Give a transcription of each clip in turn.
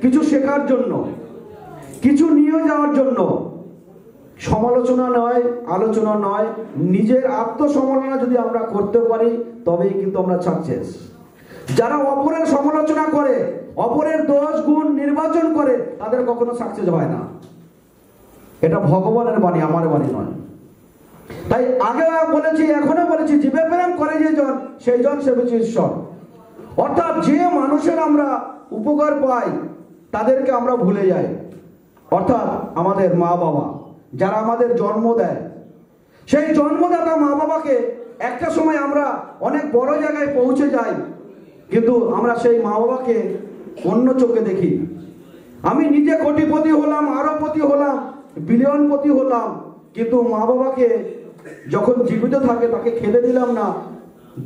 কিছু শেখার জন্য, কিছু নিয়ে যাওয়ার জন্য। সমালোচনা নয়, আলোচনা নয়, নিজের আত্মসমালোচনা যদি আমরা করতে পারি তবেই কিন্তু আমরা সাকসেস। যারা অপরের সমালোচনা করে, অপরের দোষ গুণ নির্বাচন করে, তাদের কখনো সাকসেস হয় না। এটা ভগবানের বাণী, আমার বাণী নয়। তাই আগে বলেছি, এখনো বলেছি, জীবে প্রেম করে যে জন, সেই জন সেবেছে ঈশ্বর। অর্থাৎ যে মানুষের আমরা উপকার পাই তাদেরকে আমরা ভুলে যাই। অর্থাৎ আমাদের মা বাবা যারা আমাদের জন্ম দেয়, সেই জন্মদাতা মা বাবাকে একটা সময় আমরা অনেক বড় জায়গায় পৌঁছে যাই, কিন্তু আমরা সেই মা বাবাকে অন্য চোখে দেখি। আমি নিজে কোটিপতি হলাম, আরবপতি হলাম, বিলিয়নপতি হলাম, কিন্তু মা বাবাকে যখন জীবিত থাকে তাকে খেতে দিলাম না,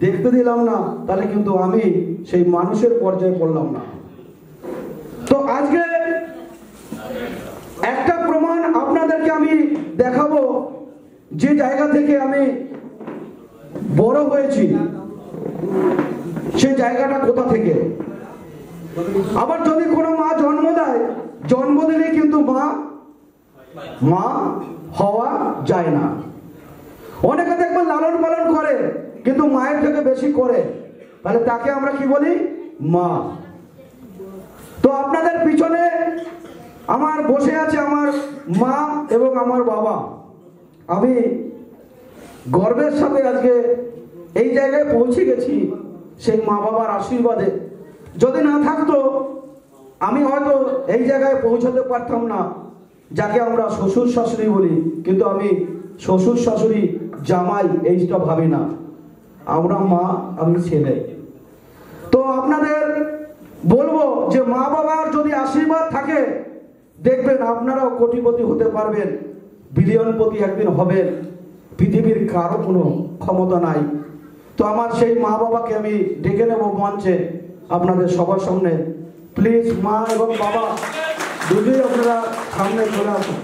দেখতে দিলাম না, তাহলে কিন্তু আমি সেই মানুষের পর্যায়ে পড়লাম না। তো আজকে একটা প্রমাণ আপনাদেরকে আমি দেখাবো, যে জায়গা থেকে আমি বড় হয়েছি সেই জায়গাটা কোথা থেকে। আবার যদি কোনো মা জন্ম দেয়, জন্ম দিলে কিন্তু মা হওয়া যায় না। অনেকে দেখবেন লালন পালন করে কিন্তু মায়ের থেকে বেশি করে, তাহলে তাকে আমরা কি বলি? মা। তো আপনাদের পিছনে আমার বসে আছে আমার মা এবং আমার বাবা। আমি গর্বের সাথে আজকে এই জায়গায় পৌঁছে গেছি সেই মা বাবার আশীর্বাদে। যদি না থাকতো আমি হয়তো এই জায়গায় পৌঁছাতে পারতাম না, যাকে আমরা শ্বশুর শাশুড়ি বলি। কিন্তু আমি শ্বশুর শাশুড়ি জামাই এইটা ভাবি না, আমরা মা, আমি ছেলে। তো আপনাদের বলবো যে মা বাবার যদি আশীর্বাদ থাকে, দেখবেন আপনারাও কোটিপতি হতে পারবেন, বিলিয়নপতি একদিন হবেন। পৃথিবীর কারো কোনো ক্ষমতা নাই। তো আমার সেই মা বাবাকে আমি ডেকে নেব মঞ্চে আপনাদের সবার সামনে। প্লিজ মা এবং বাবা দুটোই আপনারা সামনে চলে আসুন।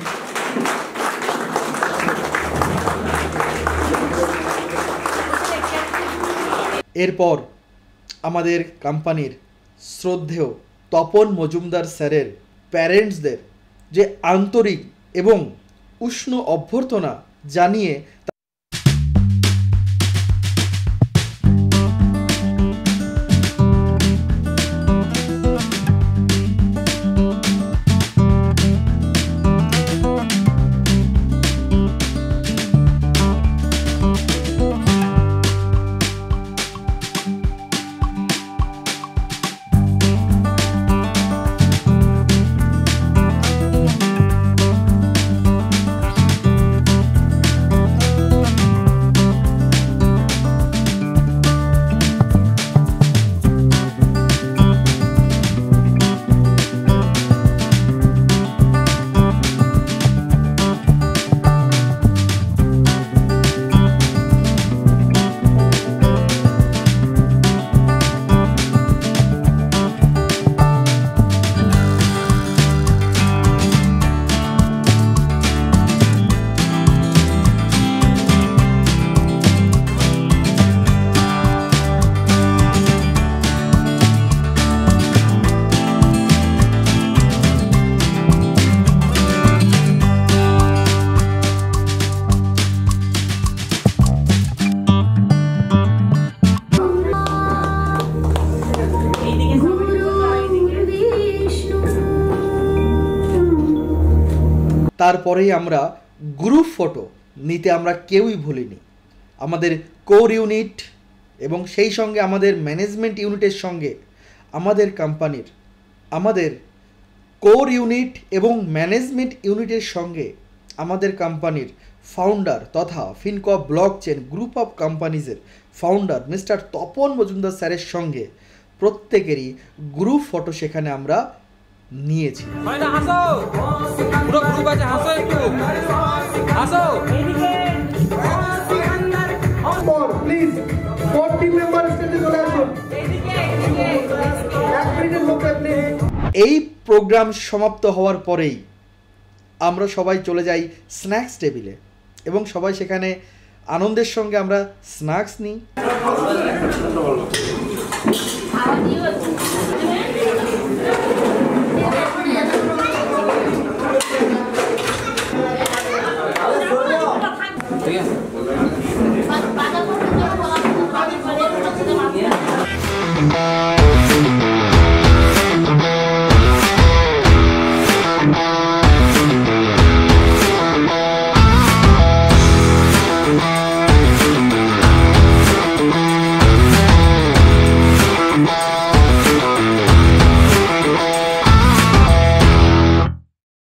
এরপর আমাদের কোম্পানির শ্রদ্ধেয় তপন মজুমদার স্যারের প্যারেন্টসদের যে আন্তরিক এবং উষ্ণ অভ্যর্থনা জানিয়ে তারপরেই আমরা গ্রুপ ফটো নিতে আমরা কেউই ভুলিনি। আমাদের কোর ইউনিট এবং সেই সঙ্গে আমাদের ম্যানেজমেন্ট ইউনিটের সঙ্গে আমাদের কোম্পানির আমাদের কোর ইউনিট এবং ম্যানেজমেন্ট ইউনিটের সঙ্গে আমাদের কোম্পানির ফাউন্ডার তথা Fincorp blockchain group of কোম্পানিজের ফাউন্ডার মিস্টার তপন মজুমদার স্যারের সঙ্গে প্রত্যেকেরই গ্রুপ ফটো সেখানে আমরা নিয়েছি। এই প্রোগ্রাম সমাপ্ত হওয়ার পরেই আমরা সবাই চলে যাই স্ন্যাক্স টেবিলে এবং সবাই সেখানে আনন্দের সঙ্গে আমরা স্ন্যাক্স নিই।